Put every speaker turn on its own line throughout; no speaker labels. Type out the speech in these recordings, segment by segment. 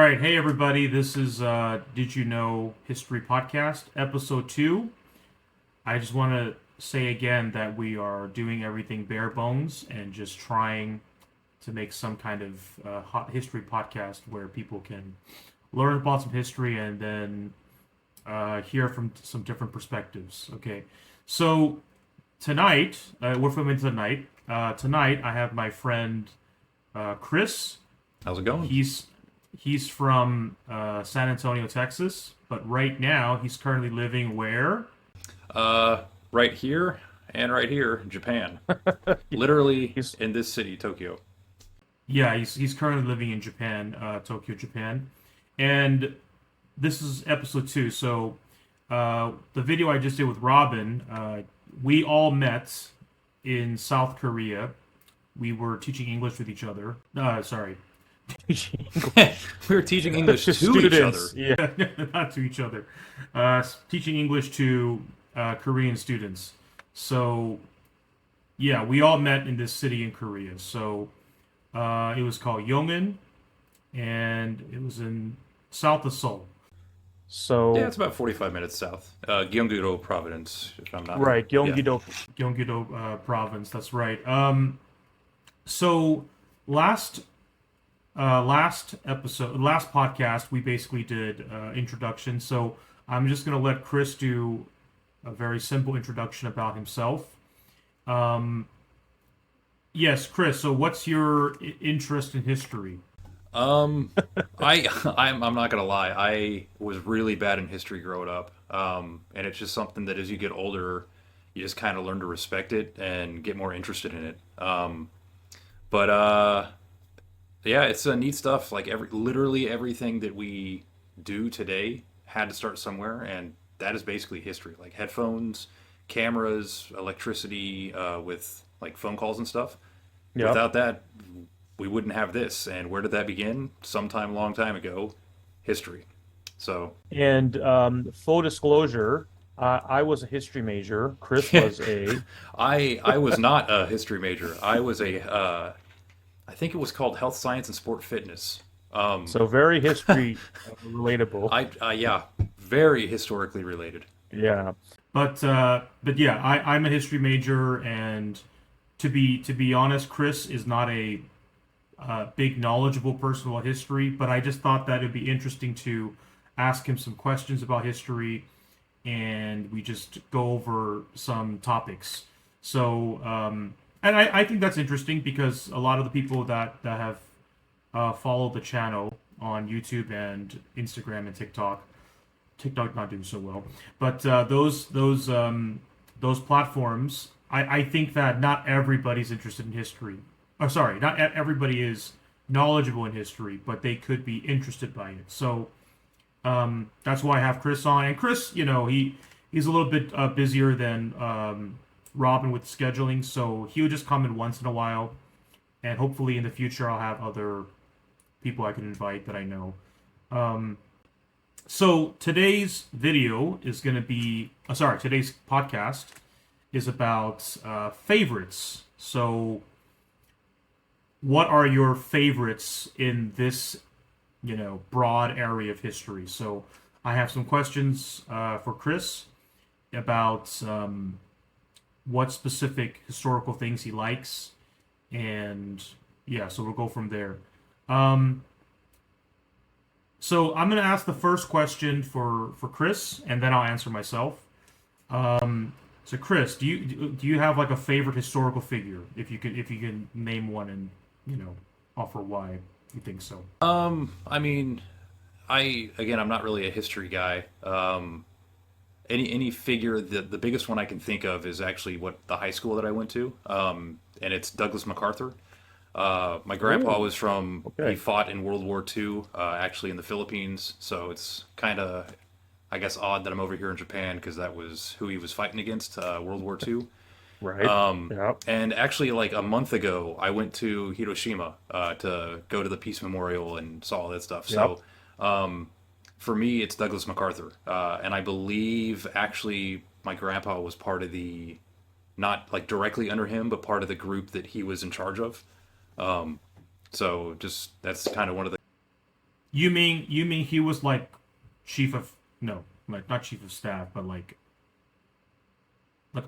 right, hey everybody. This is Did You Know History Podcast, episode 2. I just want to say again that we are doing everything bare bones and just trying to make some kind of hot history podcast where people can learn about some history and then hear from some different perspectives. Okay, so tonight, we're filming tonight. Tonight, I have my friend Chris.
How's it going?
He's from San Antonio, Texas, but right now he's currently living where?
Right here and right here, Japan. Literally
He's
in this city, Tokyo.
Yeah, he's currently living in Japan, Tokyo, Japan, and this is episode 2. So the video I just did with Robin, we all met in South Korea. We were teaching English with each other. Sorry,
teaching
We were teaching English to each other.
students. Yeah.
not to each other. Teaching English to Korean students. So, yeah, we all met in this city in Korea. So, it was called Yongin, and it was in south of Seoul.
Yeah,
So,
it's about 45 minutes south. Gyeonggi-do Province, if I'm not.
right,
Yeah.
Gyeonggi-do.
Gyeonggi-do province. That's right. So last last podcast, we basically did introduction. So I'm just gonna let Chris do a very simple introduction about himself. Um, yes, Chris. So what's your interest in history?
Um, I'm not gonna lie. I was really bad in history growing up. And it's just something that as you get older, you just kind of learn to respect it and get more interested in it. But yeah, it's neat stuff. Like literally everything that we do today had to start somewhere, and that is basically history. Like headphones, cameras, electricity, with like phone calls and stuff.
Yep.
Without that, we wouldn't have this. And where did that begin? Sometime long time ago, history. So
And full disclosure, I was a history major. Chris was a.
I was not a history major. I was I think it was called health science and sport fitness. Um,
So very history relatable.
yeah, very historically related.
Yeah.
But yeah, I'm a history major, and to be honest, Chris is not a big knowledgeable person about history. But I just thought that it'd be interesting to ask him some questions about history, and we just go over some topics. So, and I think that's interesting because a lot of the people that have followed the channel on YouTube and Instagram and TikTok not doing so well, but those platforms, I think that not everybody's interested in history. Oh, sorry, not everybody is knowledgeable in history, but they could be interested by it. So that's why I have Chris on. And Chris, he's a little bit busier than Robin with scheduling, so he'll just come in once in a while. And hopefully in the future, I'll have other people I can invite that I know. So today's video is going to be, today's podcast is about favorites. So, what are your favorites in this broad area of history? So I have some questions for Chris about what specific historical things he likes, and yeah, so we'll go from there. Um, so I'm gonna ask the first question for Chris, and then I'll answer myself. So Chris, do you have like a favorite historical figure? If you can name one and offer why you think so.
I mean, I'm not really a history guy. Any figure, the biggest one I can think of is actually what the high school that I went to, and it's Douglas MacArthur. My grandpa
Oh,
was from, he
okay.
fought in World War II, actually in the Philippines, so it's kind of, I guess, odd that I'm over here in Japan because that was who he was fighting against, World War II.
Right. Yep.
And actually, like a month ago, I went to Hiroshima to go to the Peace Memorial and saw all that stuff.
Yep.
So, for me, it's Douglas MacArthur, and I believe actually my grandpa was part of the, not like directly under him, but part of the group that he was in charge of. So just that's kind of one of the
You mean he was like chief of no, like not chief of staff, but like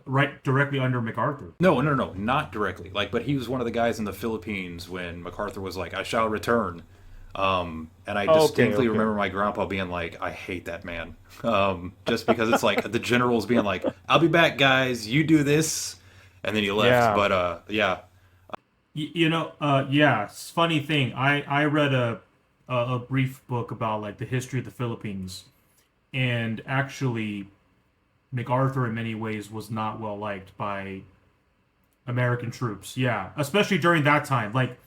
right directly under MacArthur.
No, no, no, not directly. Like, but he was one of the guys in the Philippines when MacArthur was like, "I shall return." And I
Okay,
distinctly
okay.
remember my grandpa being like, "I hate that man," just because it's like the generals being like, "I'll be back, guys. You do this," and then he left.
Yeah.
But yeah,
Yeah, it's funny thing. I read a brief book about like the history of the Philippines, and actually MacArthur in many ways was not well liked by American troops. Yeah, especially during that time. Like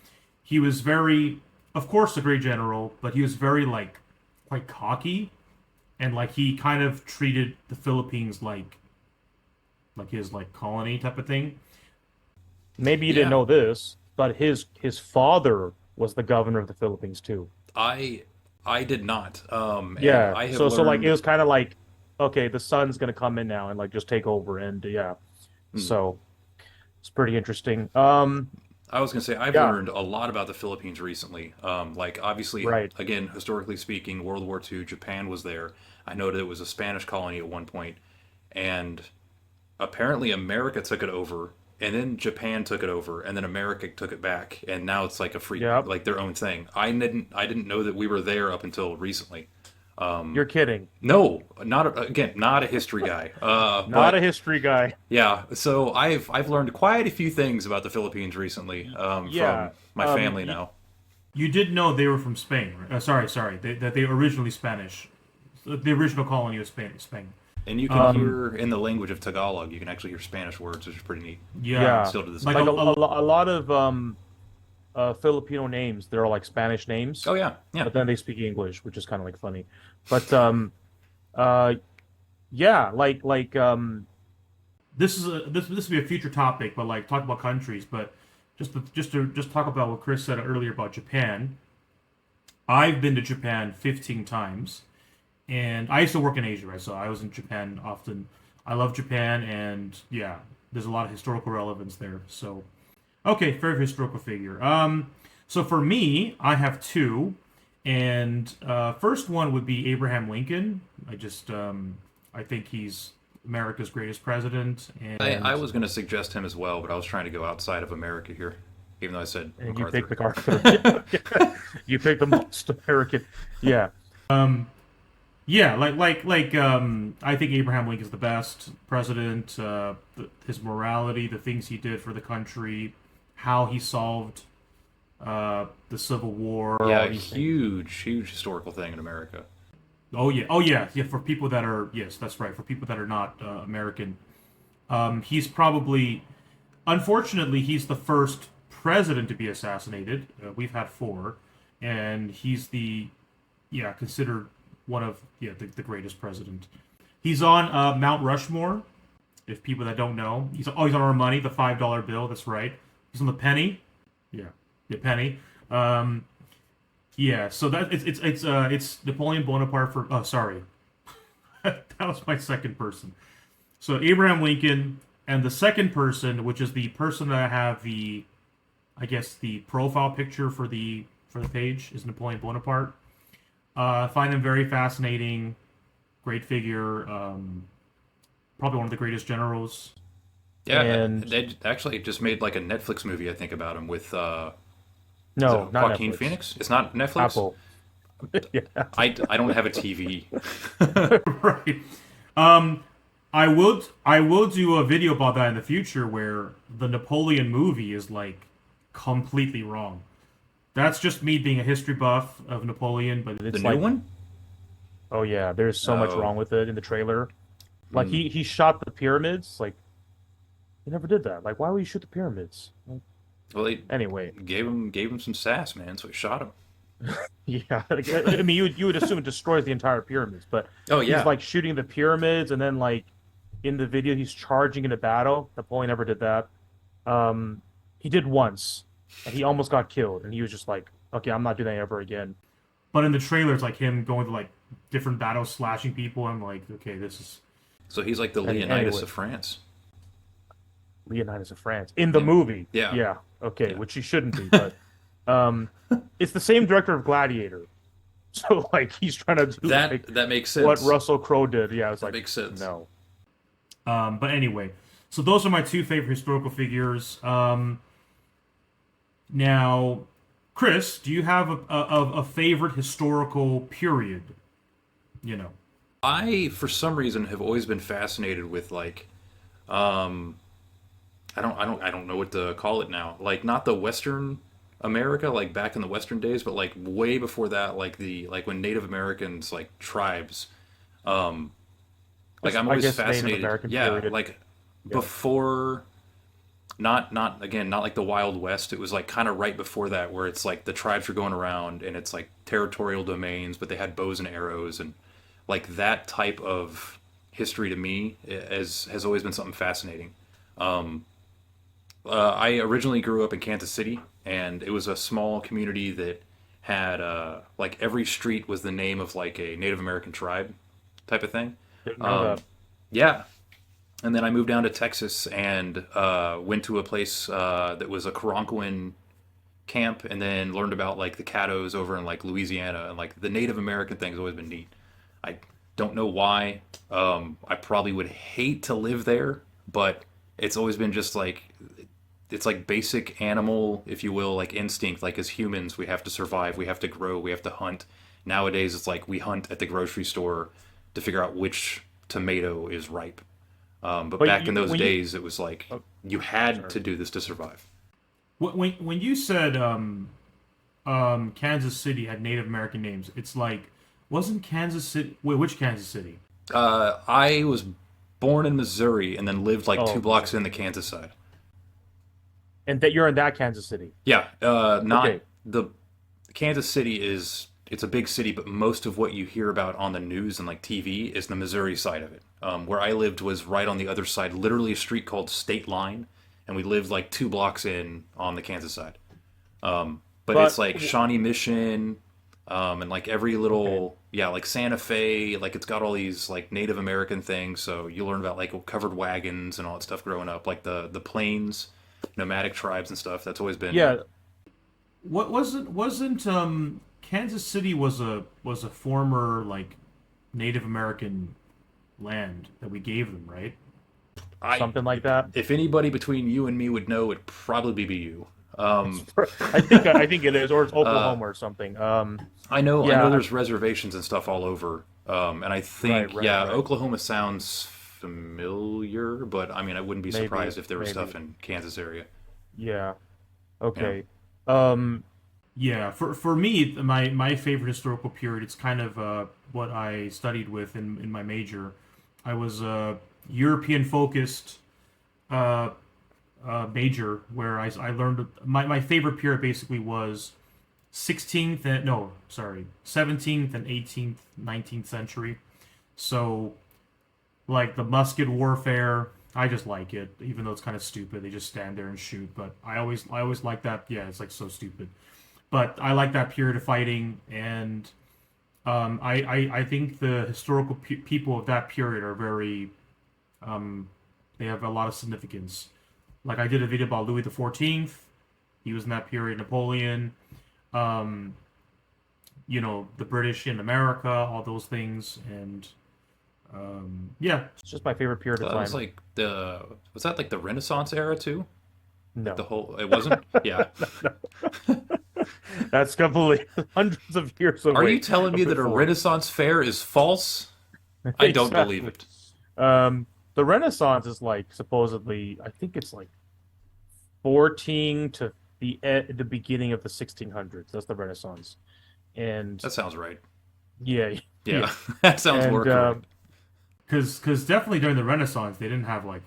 he was very, of course, a great general, but he was very like quite cocky, and like he kind of treated the Philippines like his like colony type of thing.
Maybe you didn't
yeah.
know this, but his father was the governor of the Philippines too.
I I did not. And
Yeah.
I have
So like it
learned.
was kind of like, okay, the son's gonna come in now and like just take over, and yeah.
Hmm,
So it's pretty interesting.
I was gonna say I've
Yeah,
learned a lot about the Philippines recently. Like obviously,
right.
again, historically speaking, World War II, Japan was there. I know that it was a Spanish colony at one point, and apparently America took it over, and then Japan took it over, and then America took it back, and now it's like a free,
Yep.
like their own thing. I didn't know that we were there up until recently.
You're kidding.
No, not again, not a history guy.
Not
But
a history guy.
yeah, so I've learned quite a few things about the Philippines recently
Yeah.
from my family now.
You did know they were from Spain, right? Sorry, that they were originally Spanish. The original colony was Spain.
And you can
Um,
hear in the language of Tagalog, you can actually hear Spanish words, which is pretty neat.
Yeah,
yeah.
Still to this
like
day.
Like a lot of Filipino names, they're all like Spanish names,
Oh yeah, yeah.
but then they speak English, which is kind of like funny. But uh yeah,
this will be a future topic, but like talk about countries. But just talk about what Chris said earlier about Japan. I've been to Japan 15 times, and I used to work in Asia, right? So I was in Japan often. I love Japan, and yeah, there's a lot of historical relevance there. So okay, favorite historical figure. So for me, I have two, and first one would be Abraham Lincoln. I think he's America's greatest president,
I
and
was going to suggest him as well, but I was trying to go outside of America here, even though I said
and you pick
MacArthur.
MacArthur. You pick the most American. Yeah.
yeah, I think Abraham Lincoln is the best president. His morality, the things he did for the country, how he solved the Civil War, all
Yeah,
these things.
huge, huge historical thing in America.
Oh yeah. For people that are yes, that's right. For people that are not American, he's probably, unfortunately, he's the first president to be assassinated. We've had four, and he's the yeah considered one of the greatest president. He's on Mount Rushmore. If people that don't know, he's on our money, the $5 bill. That's right. He's on the penny. Yeah, the penny. Um, yeah, so that it's Napoleon Bonaparte for. Oh, sorry, that was my second person. So Abraham Lincoln, and the second person, which is the person that I have the, I guess the profile picture for the page, is Napoleon Bonaparte. I find him very fascinating, great figure, probably one of the greatest generals.
Yeah,
And
they actually just made like a Netflix movie, I think, about him with is it
no, not
Joaquin
Netflix.
Phoenix? It's not Netflix.
Apple. Yeah.
I don't have a TV.
Right. Um, I will do a video about that in the future where the Napoleon movie is like completely wrong. That's just me being a history buff of Napoleon, but
The
It's
new
like,
one?
oh yeah, there's so much
Oh,
wrong with it in the trailer. Like
hmm.
he shot the pyramids. Like he never did that. Like why would you shoot the pyramids? Like,
Well, they
anyway,
gave him some sass, man, so he shot him.
yeah. Like, I mean, you would assume it destroys the entire pyramids, but
Oh
he's
yeah.
like shooting the pyramids, and then like in the video he's charging into battle. Napoleon never did that. He did once, and he almost got killed, and he was just like, okay, I'm not doing that ever again.
in the trailer it's like him going to like different battles, slashing people. I'm like, okay, this is
So he's like the Leonidas
Anyway,
of France.
Leonidas of France in the
Yeah.
movie.
Yeah.
Yeah, okay,
Yeah.
which he shouldn't be, but um, it's the same director of Gladiator. So like he's trying to do like
That makes
what
sense.
Russell Crowe did. Yeah, it's
That
like
makes sense.
no.
But anyway, so those are my two favorite historical figures. Now, Chris, do you have a favorite historical period? You know.
I, for some reason, have always been fascinated with um, I don't know what to call it now. Like not the Western America, like back in the Western days, but like way before that, like when Native Americans, like tribes, um, like
Just
I'm
I
always
guess Native
fascinated.
American
Yeah,
period.
like
Yeah.
before, not again, not like the Wild West. It was like kind of right before that, where it's like the tribes were going around and it's like territorial domains, but they had bows and arrows and like that type of history to me has always been something fascinating. I originally grew up in Kansas City, and it was a small community that had like every street was the name of like a Native American tribe type of thing.
Didn't know
Um,
that.
yeah, and then I moved down to Texas and went to a place that was a Karankawan camp, and then learned about like the Caddos over in like Louisiana, and like the Native American thing's always been neat. I don't know why. I probably would hate to live there, but it's always been just like it's like basic animal, if you will, like instinct. Like as humans, we have to survive, we have to grow, we have to hunt. Nowadays, it's like we hunt at the grocery store to figure out which tomato is ripe. But
But
back in
you
those
when you
days, it was like
oh,
you had
sorry.
to do this to survive.
When you said Kansas City had Native American names, it's like wasn't Kansas City? Wait, which Kansas City?
I was born in Missouri and then lived like two
Oh,
blocks in
Missouri.
the Kansas side.
And that you're in that Kansas City.
Yeah, not
Okay.
the Kansas City is it's a big city, but most of what you hear about on the news and like TV is the Missouri side of it. Where I lived was right on the other side, literally a street called State Line, and we lived like two blocks in on the Kansas side. But it's
But
like Shawnee Mission, and like every
okay.
little yeah, like Santa Fe, like it's got all these like Native American things. So you learn about like covered wagons and all that stuff growing up, like the plains, nomadic tribes and stuff. That's always been
Yeah,
What wasn't Kansas City was a former like Native American land that we gave them, right?
I.
something like that.
If anybody between you and me would know, it'd probably be you.
It's I think it is, or it's
Uh,
Oklahoma or something.
I know
Yeah,
there's reservations and stuff all over. And I
right,
think,
right,
yeah,
right.
Oklahoma sounds familiar, but I mean, I wouldn't be
Maybe,
surprised if there was stuff
maybe.
in Kansas area.
Yeah.
Yeah.
Okay. Um,
Yeah, for me, my favorite historical period, it's kind of what I studied with in my major. I was European focused uh, major where I learned my favorite period basically was 16th and no, sorry, 17th and 18th, 19th century. So like the musket warfare, I just like it, even though it's kind of stupid. They just stand there and shoot, but I always like that. Yeah, it's like so stupid. But I like that period of fighting, and I think the historical people of that period are very they have a lot of significance. Like I did a video about Louis the 14th. He was in that period. Napoleon, um, the British in America, all those things, and yeah,
it's just my favorite period
So
of
that was
time.
like was that like the Renaissance era too? Like the
No,
whole, it wasn't? Yeah.
that's completely hundreds of years
Are you
away
telling me that a
before.
Renaissance fair is false? I don't believe
Exactly.
it.
The Renaissance is like supposedly, I think it's like 14 to the beginning of the 1600s. That's the Renaissance, and
That sounds right.
yeah,
Yeah,
yeah,
that sounds more
and
correct.
because definitely during the Renaissance they didn't have like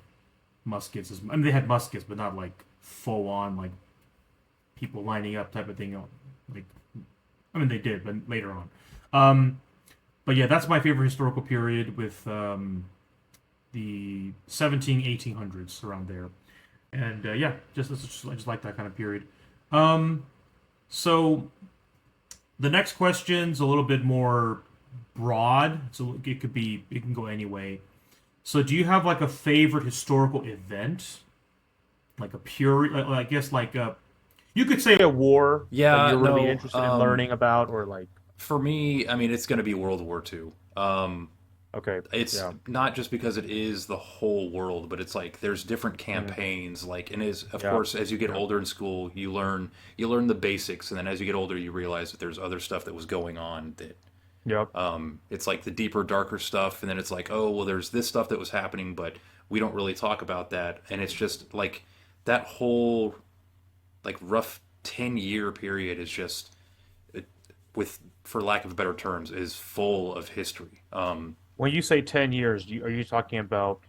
muskets. I mean, they had muskets, but not like full on like people lining up type of thing. Like, I mean, they did, but later on. Um, but yeah, that's my favorite historical period with the 1800s around there. And yeah, I just like that kind of period. Um, so the next question's a little bit more broad, so it can go any way. So do you have like a favorite historical event, like a pure, I guess like you could say
a war that
Yeah,
you're really
no.
interested in learning about, or like
For me, I mean, it's going to be World War II.
Okay.
It's
Yeah.
not just because it is the whole world, but it's like there's different
Mhm.
campaigns. Like, and is of
Yeah.
course, as you get
Yeah.
older in school, you learn the basics, and then as you get older, you realize that there's other stuff that was going on that
Yep.
it's like the deeper, darker stuff, and then it's like, oh, well, there's this stuff that was happening, but we don't really talk about that, and it's just like that whole like rough 10-year period is just with for lack of better terms is full of history.
When you say 10 years, are you talking about?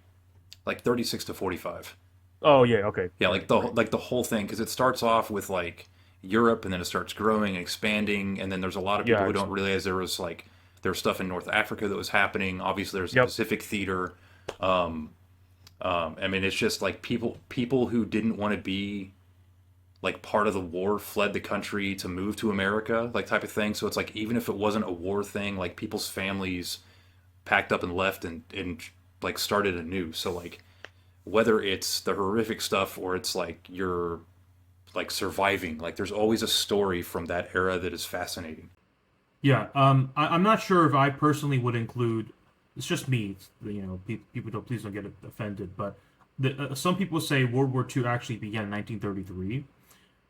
Like 36 to 45.
Oh yeah. Okay.
Yeah,
Right. Right.
like the whole thing because it starts off with like Europe and then it starts growing and expanding and then there's a lot of people
Yeah.
who don't realize there was stuff in North Africa that was happening. Obviously, there's the
Yep.
Pacific theater. I mean, it's just like people who didn't want to be like part of the war fled the country to move to America, like type of thing. So it's like even if it wasn't a war thing, like people's families packed up and left and like started anew. So like whether it's the horrific stuff or it's like you're like surviving, like there's always a story from that era that is fascinating.
Yeah, I'm not sure if I personally would include. It's just me. People don't please don't get offended, but some people say World War II actually began in 1933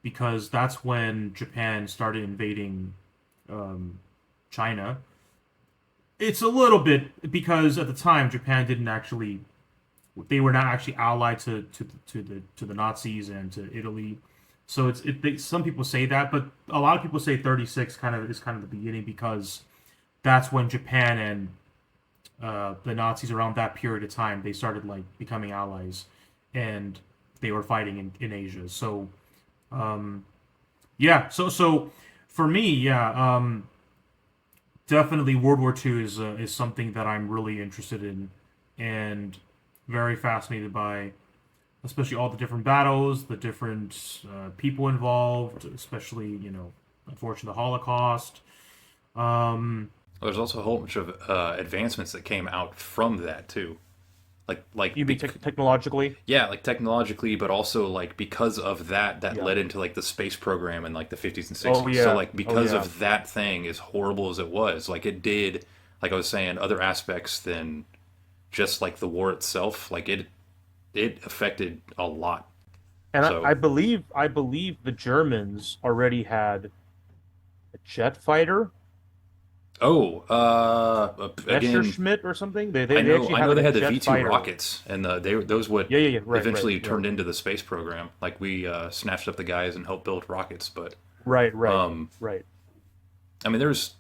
because that's when Japan started invading China. It's a little bit because at the time Japan didn't actually they were not actually allied to the Nazis and to Italy. So some people say that, but a lot of people say 36 kind of the beginning because that's when Japan and the Nazis around that period of time they started like becoming allies, and they were fighting in Asia. So yeah, so for me, yeah, definitely World War II is something that I'm really interested in, and very fascinated by, especially all the different battles, the different people involved, especially unfortunately the Holocaust. Um,
There's also a whole bunch of advancements that came out from that too,
You mean technologically?
yeah, like technologically, but also like because of that
Yeah.
led into like the space program in like the 50s and
Oh
60s. So
yeah.
like
Oh
because
yeah.
of that thing, as horrible as it was, like it did, like I was saying, other aspects than just like the war itself. Like it affected a lot.
And
So
I believe the Germans already had a jet fighter,
oh, again,
Messerschmitt or something. They actually
I
had
know
like
they
a
had the
jet
V2
fighter.
rockets, and those what
Yeah, yeah, yeah. Right, right,
eventually
right,
turned into the space program. Like we snatched up the guys and helped build rockets. But
right, right,
um,
right.
I mean, there's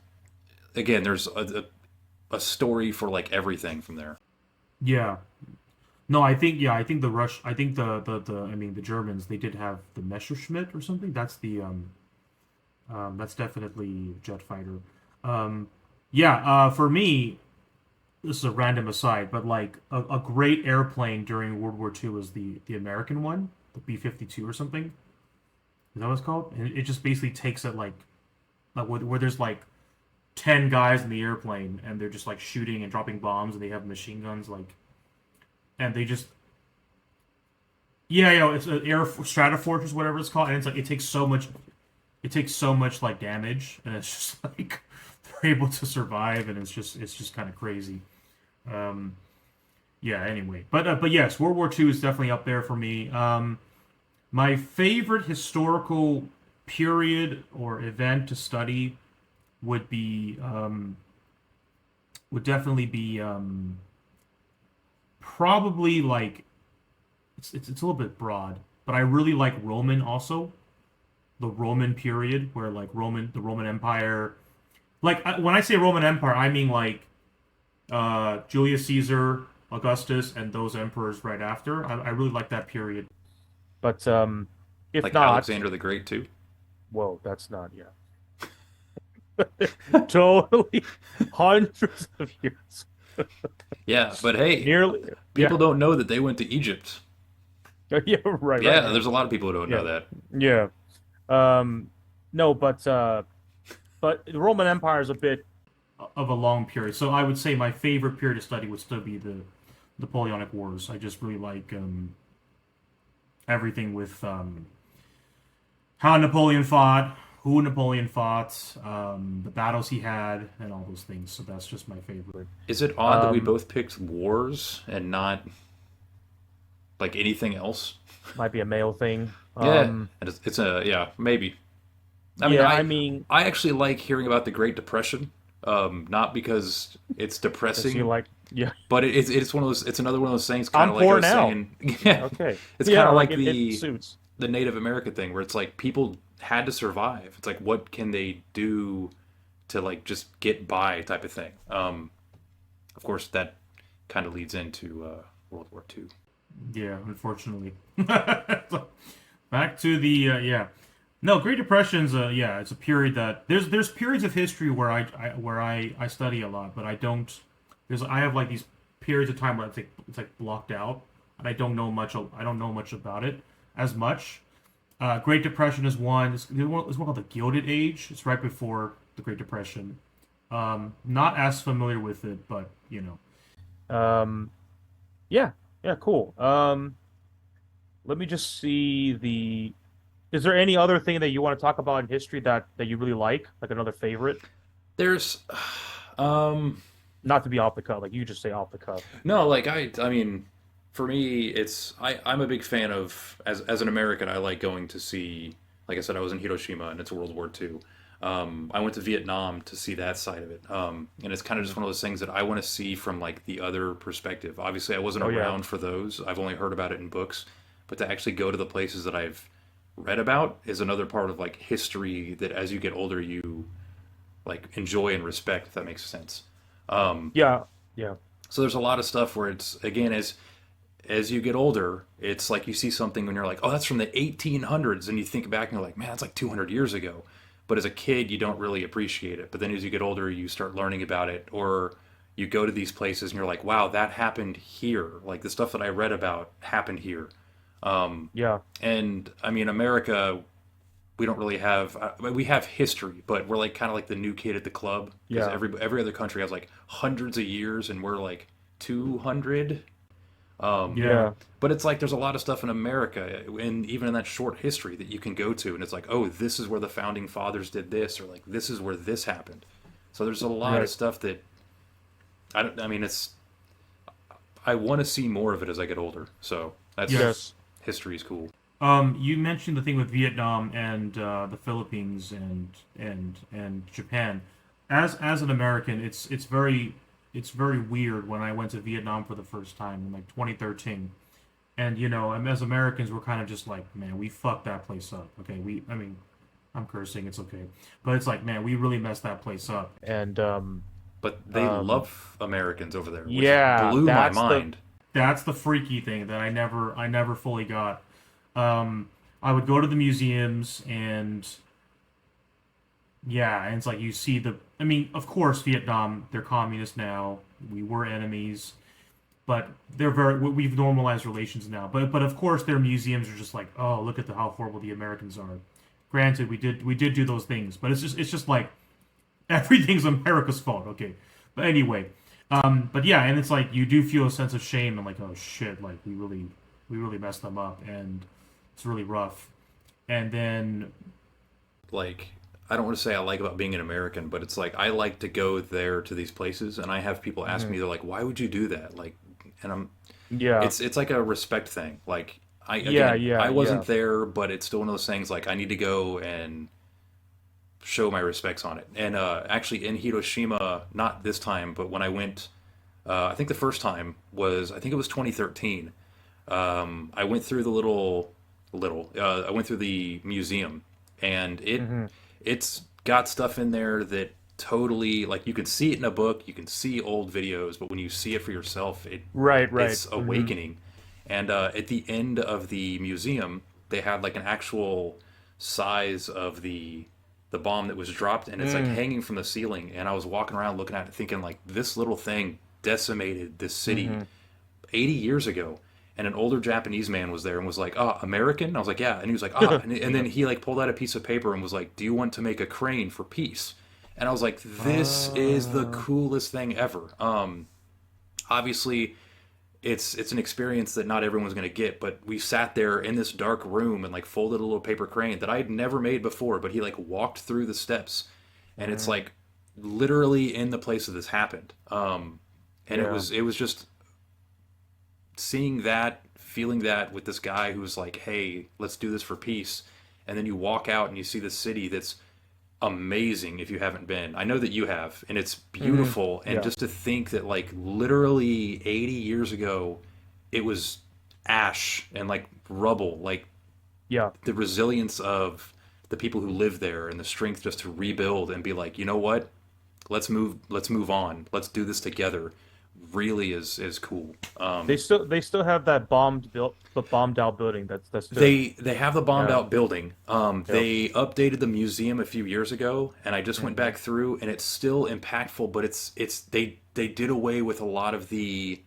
a story for like everything from there.
yeah, no, I think the Rush, I think the I mean the Germans they did have the Messerschmitt or something. That's definitely jet fighter. Um, yeah, for me, this is a random aside, but like a great airplane during World War II was the American one, the B-52 or something. Is that what it's called? And it just basically takes it like where there's like 10 guys in the airplane and they're just like shooting and dropping bombs and they have machine guns like and they just it's an air Stratofortress whatever it's called and it's like it takes so much like damage and it's just like they're able to survive and it's just kind of crazy. Um, yeah. Anyway, but yes, World War II is definitely up there for me. My favorite historical period or event to study would be would definitely be probably like it's a little bit broad, but I really like Roman also the Roman period where like the Roman Empire. Like when I say Roman Empire, I mean like Julius Caesar, Augustus, and those emperors right after. I really like that period.
But if
Like
not,
Alexander the Great too.
whoa, that's not, yeah. Totally hundreds of years.
Yeah, but hey,
Nearly,
people
yeah.
don't know that they went to Egypt.
Yeah, right, right,
Yeah,
yeah.
there's a lot of people who don't
Yeah.
know that.
Yeah. Um no, but the Roman Empire is a bit.
Of a long period. So I would say my favorite period to study would still be the Napoleonic Wars. I just really like everything with how Napoleon fought, who Napoleon fought, the battles he had, and all those things. So that's just my favorite.
Is it odd that we
Um,
both picked wars and not like anything else?
might be a male thing.
Yeah, it's a yeah, maybe. I mean,
Yeah, I mean,
I actually like hearing about the Great Depression, not because it's
because you
depressing,
like, yeah,
but it's one of those. It's another one of those things, kind
I'm
of like I
poor
was
now.
saying. Yeah,
Okay,
it's kind
yeah,
of
like
like
it suits.
the Native American thing, where it's like people had to survive. It's like what can they do to like just get by, type of thing. Of course, that kind of leads into World War II.
Yeah, unfortunately. Back to the yeah. No, Great Depression's yeah, it's a period that there's periods of history where I study a lot, but I don't. There's I have like these periods of time where it's like blocked out, and I don't know much about it as much. Great Depression is one. It's one called the Gilded Age. It's right before the Great Depression. Not as familiar with it, but you know.
Um, yeah, yeah, cool. Let me just see the. Is there any other thing that you want to talk about in history that you really like another favorite?
There's, um,
Not to be off the cuff, like you just say off the cuff.
no, like I mean, for me, I'm a big fan of as an American, I like going to see. Like I said, I was in Hiroshima, and it's World War II. I went to Vietnam to see that side of it, and it's kind of just one of those things that I want to see from like the other perspective. Obviously, I wasn't
Oh yeah,
around for those. I've only heard about it in books, but to actually go to the places that I've read about is another part of like history that as you get older you like enjoy and respect, if that makes sense. Um,
yeah, yeah,
so there's a lot of stuff where it's again as you get older, it's like you see something and you're like, oh, that's from the 1800s, and you think back and you're like, man, that's like 200 years ago. But as a kid, you don't really appreciate it. But then as you get older, you start learning about it, or you go to these places and you're like, wow, that happened here. Like the stuff that I read about happened here.
yeah,
And I mean, America, we don't really have we have history, but we're like kind of like the new kid at the club because
yeah,
every other country has like hundreds of years, and we're like 200. Um,
Yeah.
yeah,
but it's like there's a lot of stuff in America, and even in that short history that you can go to, and it's like, oh, this is where the founding fathers did this, or like this is where this happened. So there's a lot of
right.
stuff that I don't. I mean, it's I want to see more of it as I get older. So that's
Yes.
Yes.
history is cool.
You mentioned the thing with Vietnam and the Philippines and Japan. As an American, it's very weird when I went to Vietnam for the first time in like 2013. And you know, as Americans, we're kind of just like, man, we fucked that place up. Okay, I mean, I'm cursing, it's okay, but it's like, man, we really messed that place up.
And
But they
um,
love Americans over there, which
yeah,
blew my
that's the
mind.
That's the freaky thing that I never fully got. I would go to the museums and yeah, and it's like you see the. I mean, of course, Vietnam, they're communists now. We were enemies, but they're very. We've normalized relations now. But of course, their museums are just like, oh, look at how horrible the Americans are. Granted, we did do those things, but it's just like everything's America's fault. Okay, but anyway, but yeah, and it's like you do feel a sense of shame and like, oh shit, like we really messed them up, and it's really rough. And then
Like, I don't want to say I like about being an American, but it's like I like to go there to these places, and I have people ask
mhm.
me, they're like, "Why would you do that?" Like, and
Yeah,
it's like a respect thing. Like,
yeah,
I
yeah,
wasn't
yeah.
there, but it's still one of those things. Like, I need to go and show my respects on it. And actually, in Hiroshima, not this time, but when I went, I think the first time was I think it was 2013. I went through the I went through the museum, and
Hmm.
it's got stuff in there that totally like you can see it in a book, you can see old videos, but when you see it for yourself,
Right, right.
it's
Hmm.
awakening. And at the end of the museum, they had like an actual size of the bomb that was dropped, and it's like
Mm.
hanging from the ceiling. And I was walking around looking at it, thinking like this little thing decimated this city
Hmm.
80 years ago. And an older Japanese man was there and was like, "Ah, American?" I was like, "Yeah." And he was like, "Ah," and then
Yeah.
he like pulled out a piece of paper and was like, "Do you want to make a crane for peace?" And I was like, "This is the
Uh,
coolest thing ever." Obviously, it's an experience that not everyone's going to get. But we sat there in this dark room and like folded a little paper crane that I had never made before, but he like walked through the steps, and it's
Mm,
like literally in the place that this happened. And
yeah.
it was just seeing that, feeling that with this guy who's like, hey, let's do this for peace. And then you walk out and you see the city that's amazing if you haven't been. I know that you have, and it's
Hmm.
beautiful. And
Yeah.
just to think that, like, literally 80 years ago, it was ash and like rubble, like
Yeah.
the resilience of the people who live there and the strength just to rebuild and be like, you know what? Let's move on. Let's do this together. Really is cool.
They still have that bombed out building that stood.
They have the bombed
Yeah.
out building.
Yep.
They updated the museum a few years ago, and I just went
Hmm.
back through, and it's still impactful. But it's they did away with a lot of the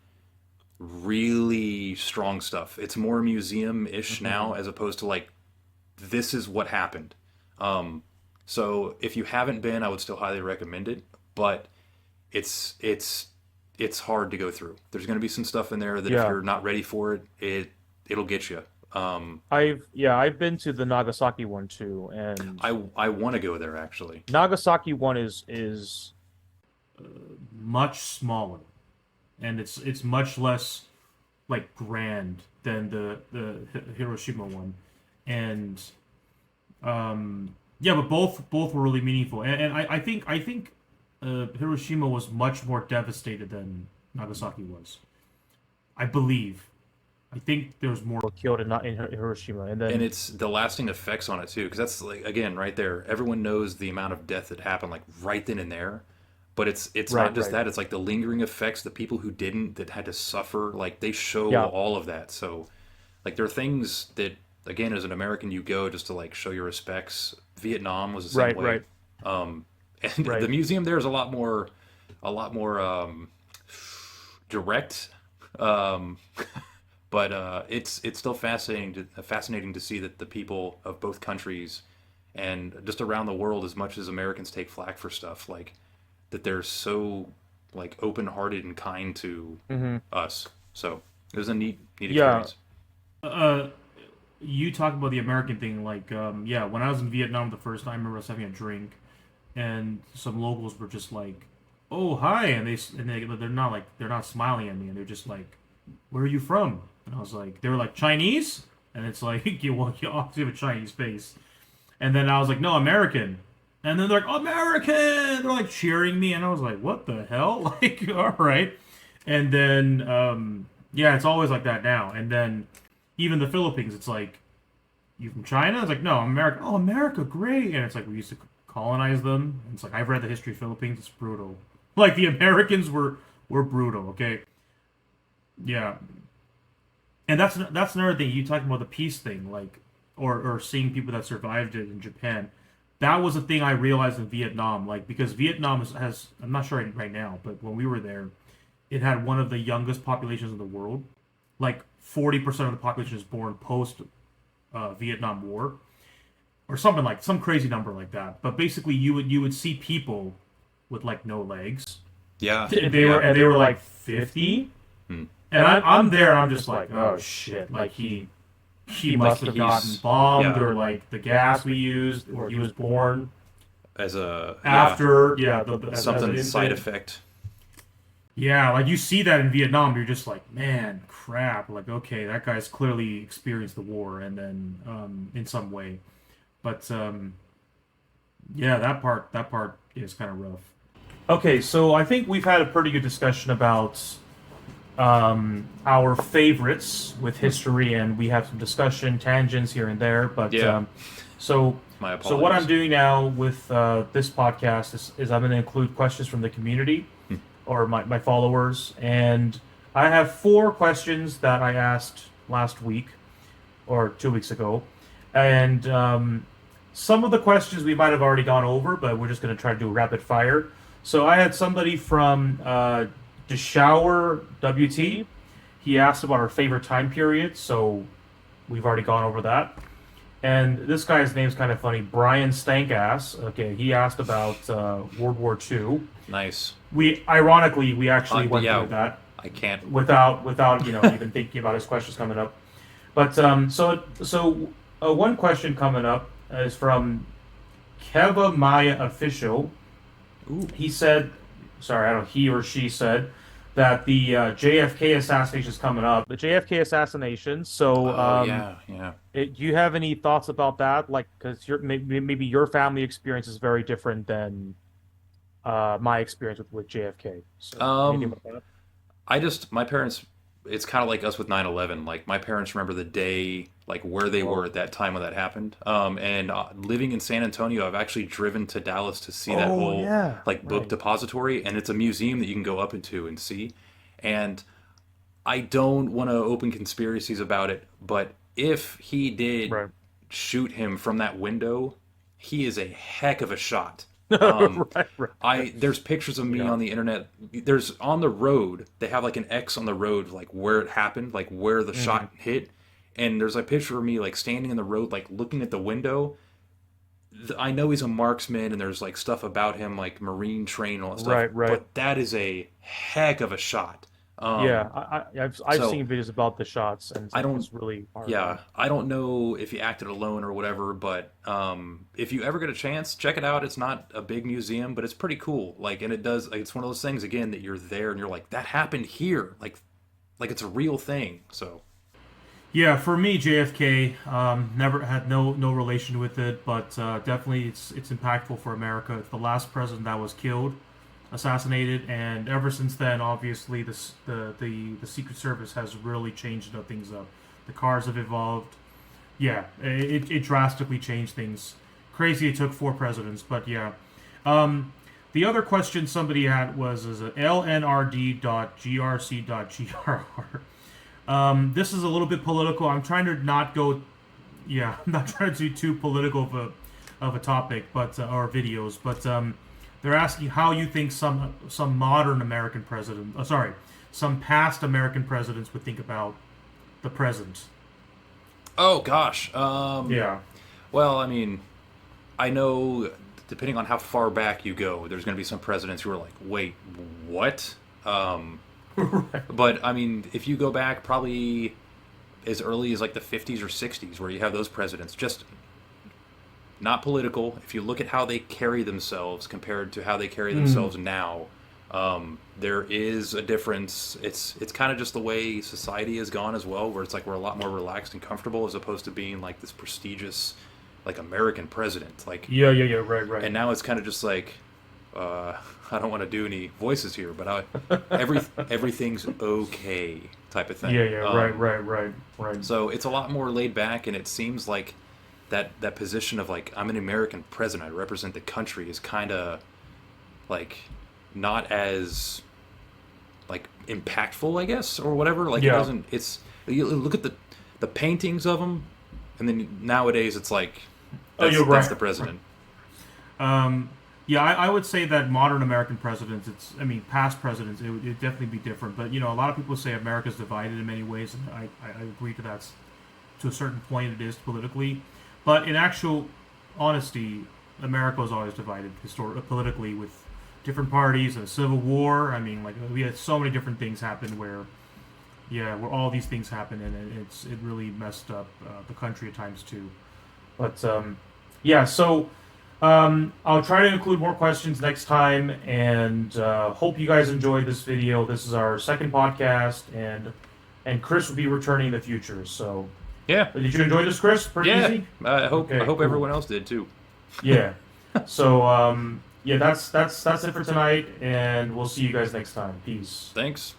really strong stuff. It's more museum-ish now,
Hmm.
as opposed to like this is what happened. Um, so if you haven't been, I would still highly recommend it. But it's it's it's hard to go through. There's going to be some stuff in there that if
Yeah.
you're not ready for it, it'll get you.
I've been to the Nagasaki one too, and
I want to go there actually.
Nagasaki one is
Much smaller, and it's much less like grand than the Hiroshima one, and yeah, but both were really meaningful, and I think Hiroshima was much more devastated than Nagasaki was. I believe. I think there was more.
killed in Hiroshima, and
And
then
it's the lasting effects on it too, because that's like again right there. Everyone knows the amount of death that happened like right then and there, but it's not
right,
just
right,
that. It's like the lingering effects, the people who didn't that had to suffer. Like they show
yeah,
all of that. So like there are things that again as an American you go just to like show your respects. Vietnam was the same
right,
way.
right,
Um, and the
right,
museum there is a lot more direct. Um, but it's still fascinating to see that the people of both countries and just around the world, as much as Americans take flack for stuff, like that they're so like open-hearted and kind to
hmm
us. So it was a neat
yeah,
experience.
Uh, you talk about the American thing, like yeah, when I was in Vietnam the first time, I remember us having a drink, and some locals were just like, "Oh, hi," and they're not smiling at me, and they're just like, "Where are you from?" And I was like, they were like Chinese, and it's like you obviously have a Chinese face, and then I was like, "No, American," and then they're like, "American," they're like cheering me, and I was like, "What the hell?" Like, all right, and then yeah, it's always like that now, and then even the Philippines, it's like, "You from China?" It's like, "No, I'm American." "Oh, America, great!" And it's like we used to colonize them. And it's like I've read the history of Philippines. It's brutal. Like the Americans were brutal. Okay, yeah, and that's another thing. You talking about the peace thing, like or seeing people that survived it in Japan. That was a thing I realized in Vietnam, like because Vietnam has I'm not sure right now, but when we were there, it had one of the youngest populations in the world. Like 40% of the population is born post Vietnam War, or something like some crazy number like that. But basically, you would see people with like no legs.
Yeah,
They were
yeah.
and they were like 50,
Hmm.
and I'm there. And I'm just like, oh shit! Like he must have gotten
He's
bombed,
yeah
or like the gas we used, or he was born
as a yeah
after, yeah, as an
something side
infant.
effect.
Yeah, like you see that in Vietnam, you're just like, man, crap. Like, okay, that guy's clearly experienced the war, and then in some way. But yeah, that part is kind of rough. Okay, so I think we've had a pretty good discussion about our favorites with history, and we have some discussion tangents here and there. But
Yeah,
so
my
so what I'm
apologies.
doing now with this podcast is I'm going to include questions from the community
Hmm.
or my followers, and I have four questions that I asked last week or 2 weeks ago, and some of the questions we might have already gone over, but we're just going to try to do rapid fire. So I had somebody from Deshower WT. He asked about our favorite time period, so we've already gone over that. And this guy's name's kind of funny, Brian Stankass. Okay, he asked about World War II.
Nice.
We ironically we actually went
Yeah,
through that.
I can't.
without even thinking about his questions coming up. But one question coming up is from Keva Maya Official.
Ooh.
He said, sorry, I don't know, he or she said that the JFK assassination is coming up. The JFK assassination. So,
Oh yeah, yeah.
do you have any thoughts about that? Like, because maybe your family experience is very different than my experience with JFK. So, anything
Um,
about that?
my parents, it's kind of like us with 9/11. Like my parents remember the day, like where they were
Oh,
at that time when that happened. And living in San Antonio, I've actually driven to Dallas to see that
oh
whole
yeah,
like book
right.
depository, and it's a museum that you can go up into and see. And I don't want to open conspiracies about it, but if he did
Right.
shoot him from that window, he is a heck of a shot.
Right, right.
There's pictures of me
Yeah.
on the internet. There's on the road. They have like an X on the road, like where it happened, like where the
Hmm.
shot hit. And there's a picture of me like standing in the road, like looking at the window. I know he's a marksman, and there's like stuff about him, like Marine train and all that stuff.
Right, right.
But that is a heck of a shot.
Yeah,
Um,
I've
so
seen videos about the shots, and
I don't
it's really hard,
yeah,
man.
I don't know if he acted alone or whatever, but if you ever get a chance, check it out. It's not a big museum, but it's pretty cool. Like, and it does. Like, it's one of those things again that you're there and you're like, that happened here. Like it's a real thing. So
Yeah, for me, JFK never had no relation with it, but definitely it's impactful for America. It's the last president that was killed, assassinated, and ever since then, obviously, the Secret Service has really changed things up. The cars have evolved. Yeah, it drastically changed things. Crazy it took four presidents, but yeah. Um, the other question somebody had was is a lnrd.grc.gr. This is a little bit political. I'm trying to not go. Yeah, I'm not trying to do too political of a topic, but or videos. But they're asking how you think some modern American president. Sorry, some past American presidents would think about the present.
oh gosh,
Yeah.
well, I mean, I know depending on how far back you go, there's going to be some presidents who are like, wait, what?
Right.
But I mean, if you go back probably as early as like the 50s or 60s, where you have those presidents, just not political. If you look at how they carry themselves compared to how they carry
Mm,
themselves now, there is a difference. It's kind of just the way society has gone as well, where it's like we're a lot more relaxed and comfortable as opposed to being like this prestigious, like American president. Like,
yeah, yeah, yeah. Right, right.
and now it's kind of just like uh, I don't want to do any voices here, but everything's okay type of
Yeah,
thing.
yeah. Right, right, right, right.
So it's a lot more laid back, and it seems like that position of like I'm an American president, I represent the country, is kind of like not as like impactful, I guess, or whatever. Like it
Yeah.
doesn't. It's you look at the paintings of them, and then nowadays it's like
Oh, you're
that's
right.
the president.
Um, yeah, I would say that modern American presidents, I mean, past presidents, it'd definitely be different. But, a lot of people say America's divided in many ways, and I agree to that. To a certain point, it is politically. But in actual honesty, America was always divided politically with different parties, a civil war. I mean, like, we had so many different things happen where all these things happen, and it really messed up the country at times, too. But, yeah, so. I'll try to include more questions next time, and hope you guys enjoyed this video. This is our second podcast, and Chris will be returning in the future. So,
Yeah,
did you enjoy this, Chris? Pretty
yeah.
easy.
I
Okay,
hope
cool.
everyone else did too.
Yeah. So, yeah, that's it for tonight, and we'll see you guys next time. Peace.
Thanks.